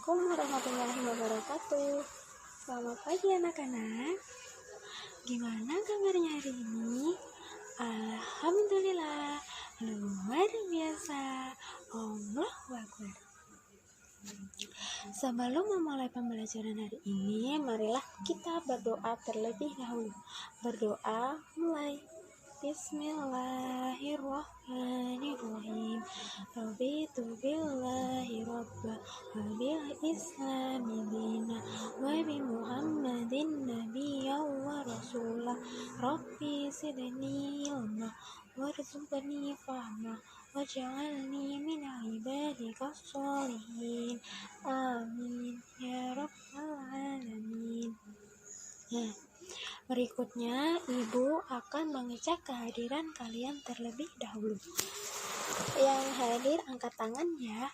Assalamualaikum warahmatullahi wabarakatuh. Selamat pagi anak-anak. Gimana kabarnya hari ini? Alhamdulillah, luar biasa. Allahu Akbar. Sebelum memulai pembelajaran hari ini, marilah kita berdoa terlebih dahulu. Berdoa mulai. Bismillahirrahmanirrahim. Raditu billahi rabba wa bil islami dina wa bi muhammadin nabiyyan wa rasulah. Rabbi zidni ilma warzuqni fahma waj'alni min ibadika sholihin. Amin ya rabbal alamin. Berikutnya, Ibu akan mengecek kehadiran kalian terlebih dahulu. Yang hadir angkat tangan ya.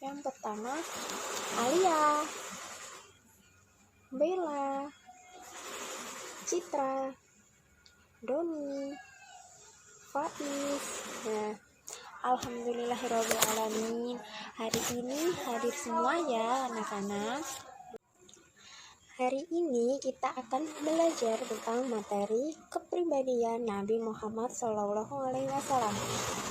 Yang pertama, Alia, Bella, Citra, Doni, Faiz. Alhamdulillahirabbil alamin. Hari ini hadir semua ya anak-anak. Hari ini kita akan belajar tentang materi kepribadian Nabi Muhammad SAW.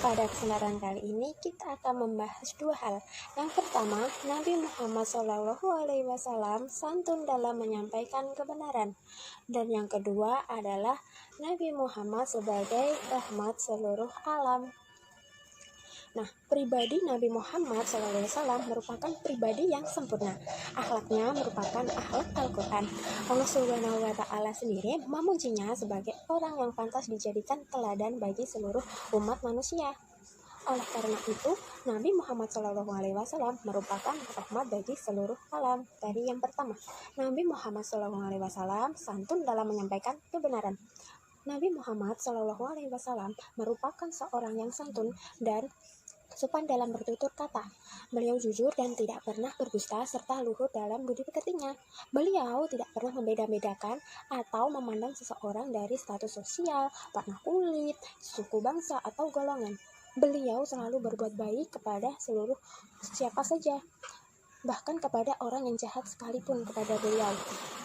Pada kesempatan kali ini kita akan membahas dua hal. Yang pertama, Nabi Muhammad SAW santun dalam menyampaikan kebenaran. Dan yang kedua adalah Nabi Muhammad sebagai rahmat seluruh alam. Nah, pribadi Nabi Muhammad SAW merupakan pribadi yang sempurna. Akhlaknya merupakan akhlak Al-Quran. Allah Subhanahu wa Ta'ala sendiri memujinya sebagai orang yang pantas dijadikan teladan bagi seluruh umat manusia. Oleh karena itu, Nabi Muhammad SAW merupakan rahmat bagi seluruh alam. Dari yang pertama, Nabi Muhammad SAW santun dalam menyampaikan kebenaran. Nabi Muhammad SAW merupakan seorang yang santun dan sopan dalam bertutur kata. Beliau jujur dan tidak pernah berdusta serta luhur dalam budi pekertinya. Beliau tidak pernah membeda-bedakan atau memandang seseorang dari status sosial, warna kulit, suku bangsa, atau golongan. Beliau selalu berbuat baik kepada seluruh siapa saja, bahkan kepada orang yang jahat sekalipun kepada beliau.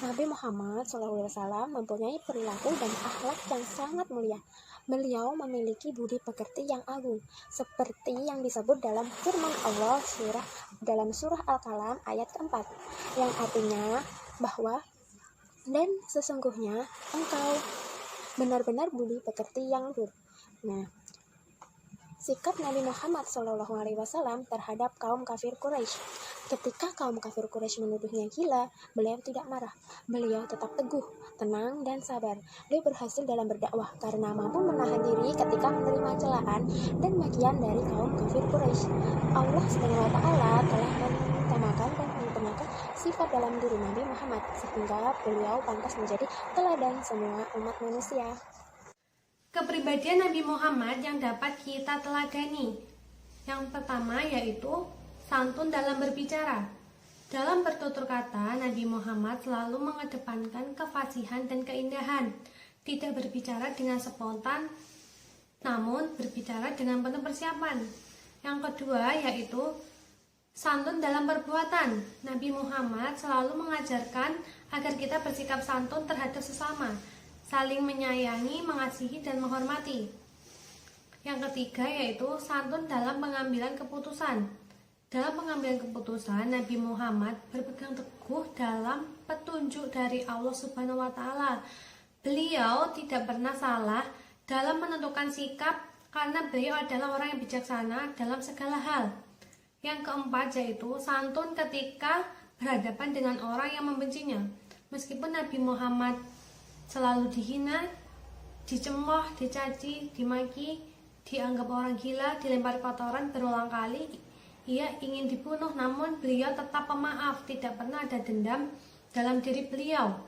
Nabi Muhammad SAW mempunyai perilaku dan akhlak yang sangat mulia. Beliau memiliki budi pekerti yang agung, seperti yang disebut dalam firman Allah dalam surah Al-Qalam ayat keempat, yang artinya bahwa dan sesungguhnya engkau benar-benar budi pekerti yang luhur. Sikap Nabi Muhammad SAW terhadap kaum kafir Quraisy. Ketika kaum kafir Quraisy menuduhnya gila, beliau tidak marah. Beliau tetap teguh, tenang, dan sabar. Beliau berhasil dalam berdakwah karena mampu menahan diri ketika menerima celaan dan makian dari kaum kafir Quraisy. Allah SWT telah mengutamakan dan menyempurnakan sifat dalam diri Nabi Muhammad sehingga beliau pantas menjadi teladan semua umat manusia. Kepribadian Nabi Muhammad yang dapat kita teladani. Yang pertama yaitu santun dalam berbicara. Dalam bertutur kata, Nabi Muhammad selalu mengedepankan kefasihan dan keindahan. Tidak berbicara dengan spontan, namun berbicara dengan penuh persiapan. Yang kedua yaitu santun dalam perbuatan. Nabi Muhammad selalu mengajarkan agar kita bersikap santun terhadap sesama, saling menyayangi, mengasihi, dan menghormati. Yang ketiga yaitu santun dalam pengambilan keputusan. Dalam pengambilan keputusan, Nabi Muhammad berpegang teguh dalam petunjuk dari Allah Subhanahu wa Ta'ala. Beliau tidak pernah salah dalam menentukan sikap karena beliau adalah orang yang bijaksana dalam segala hal. Yang keempat yaitu santun ketika berhadapan dengan orang yang membencinya. Meskipun Nabi Muhammad selalu dihina, dicemooh, dicaci, dimaki, dianggap orang gila, dilempar kotoran berulang kali, ia ingin dibunuh, namun beliau tetap pemaaf, tidak pernah ada dendam dalam diri beliau.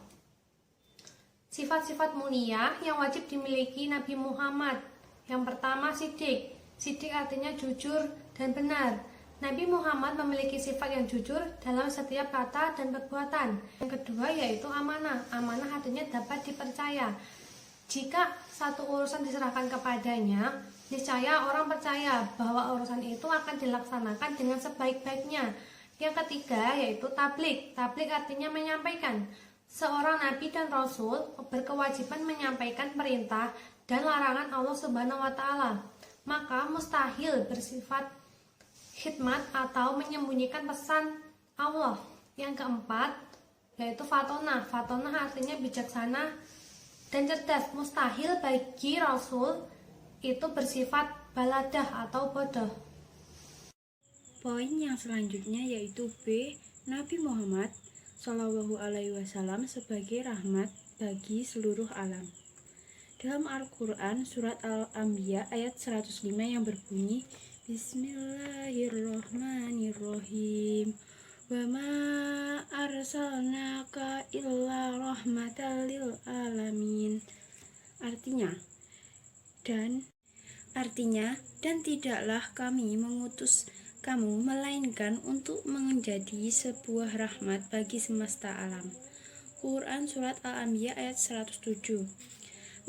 Sifat-sifat mulia yang wajib dimiliki Nabi Muhammad. Yang pertama, sidik. Sidik artinya jujur dan benar. Nabi Muhammad memiliki sifat yang jujur dalam setiap kata dan perbuatan. Yang kedua yaitu amanah. Amanah artinya dapat dipercaya. Jika satu urusan diserahkan kepadanya, niscaya orang percaya bahwa urusan itu akan dilaksanakan dengan sebaik-baiknya. Yang ketiga yaitu tablik. Tablik artinya menyampaikan. Seorang nabi dan rasul berkewajiban menyampaikan perintah dan larangan Allah Subhanahu wa taala. Maka mustahil bersifat khidmat atau menyembunyikan pesan Allah. Yang keempat yaitu fatonah. Fatonah artinya bijaksana dan cerdas. Mustahil bagi rasul itu bersifat baladah atau bodoh. Poin yang selanjutnya yaitu B. Nabi Muhammad Shallallahu Alaihi Wasallam sebagai rahmat bagi seluruh alam. Dalam Al-Quran surat Al-Anbiya ayat 105 yang berbunyi Bismillahirrahmanirrahim wa ma arsalnaka illa rahmatan lil alamin. Dan tidaklah kami mengutus kamu melainkan untuk menjadi sebuah rahmat bagi semesta alam. Quran surat Al-Anbiya ayat 107.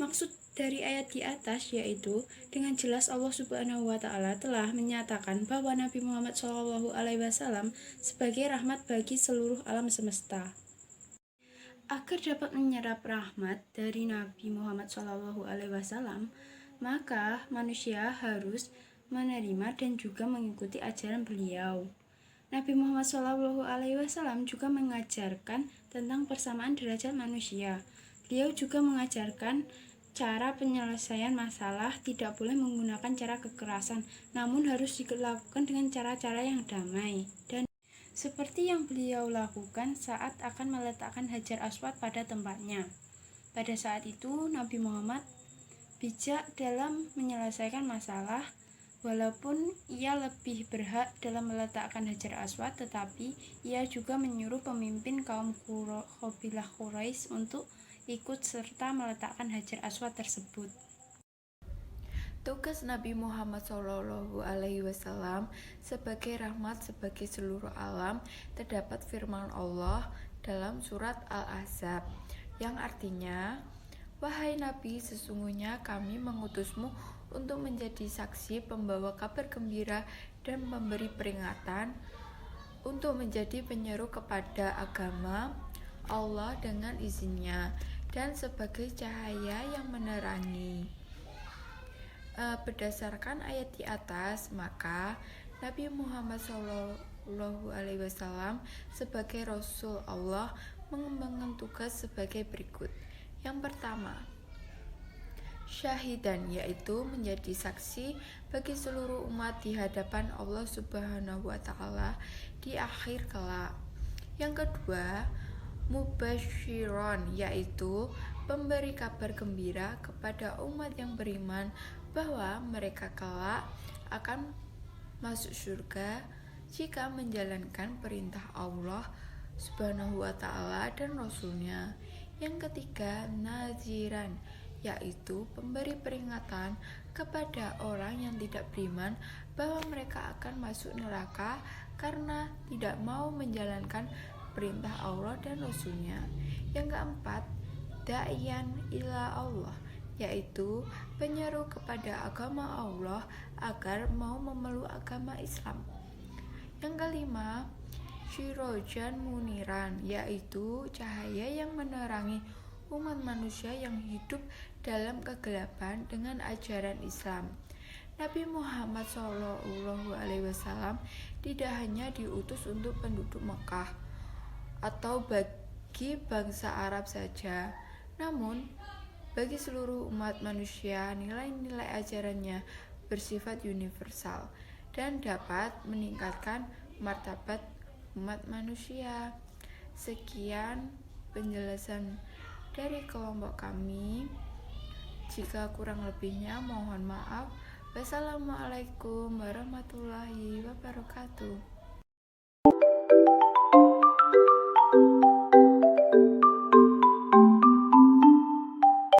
Maksud dari ayat di atas yaitu dengan jelas Allah Subhanahu wa taala telah menyatakan bahwa Nabi Muhammad SAW sebagai rahmat bagi seluruh alam semesta. Agar dapat menyerap rahmat dari Nabi Muhammad SAW, maka manusia harus menerima dan juga mengikuti ajaran beliau. Nabi Muhammad SAW juga mengajarkan tentang persamaan derajat manusia. Beliau juga mengajarkan cara penyelesaian masalah tidak boleh menggunakan cara kekerasan, namun harus dilakukan dengan cara-cara yang damai. Dan seperti yang beliau lakukan saat akan meletakkan Hajar Aswad pada tempatnya. Pada saat itu Nabi Muhammad bijak dalam menyelesaikan masalah. Walaupun ia lebih berhak dalam meletakkan Hajar Aswad, tetapi ia juga menyuruh pemimpin kaum Qabilah Quraisy untuk ikut serta meletakkan Hajar Aswad tersebut. Tugas Nabi Muhammad SAW sebagai rahmat sebagai seluruh alam terdapat firman Allah dalam surat Al-Ahzab yang artinya, "Wahai Nabi, sesungguhnya kami mengutusmu untuk menjadi saksi, pembawa kabar gembira dan memberi peringatan, untuk menjadi penyeru kepada agama Allah dengan izinnya, dan sebagai cahaya yang menerangi." Berdasarkan ayat di atas, maka Nabi Muhammad SAW sebagai Rasul Allah mengembangkan tugas sebagai berikut. Yang pertama, syahidan, yaitu menjadi saksi bagi seluruh umat di hadapan Allah Subhanahu wa taala di akhir kelak. Yang kedua, mubasyiron, yaitu pemberi kabar gembira kepada umat yang beriman bahwa mereka kelak akan masuk surga jika menjalankan perintah Allah Subhanahu wa taala dan Rasulnya. Yang ketiga, naziran, yaitu pemberi peringatan kepada orang yang tidak beriman bahwa mereka akan masuk neraka karena tidak mau menjalankan perintah Allah dan Rasulnya. Yang keempat, da'iyan ila Allah, yaitu penyeru kepada agama Allah agar mau memeluk agama Islam. Yang kelima, syirajan muniran, yaitu cahaya yang menerangi umat manusia yang hidup dalam kegelapan dengan ajaran Islam. Nabi Muhammad SAW tidak hanya diutus untuk penduduk Mekah atau bagi bangsa Arab saja, namun bagi seluruh umat manusia. Nilai-nilai ajarannya bersifat universal dan dapat meningkatkan martabat umat manusia. Sekian penjelasan dari kelompok kami. Jika kurang lebihnya mohon maaf. Wassalamualaikum warahmatullahi wabarakatuh.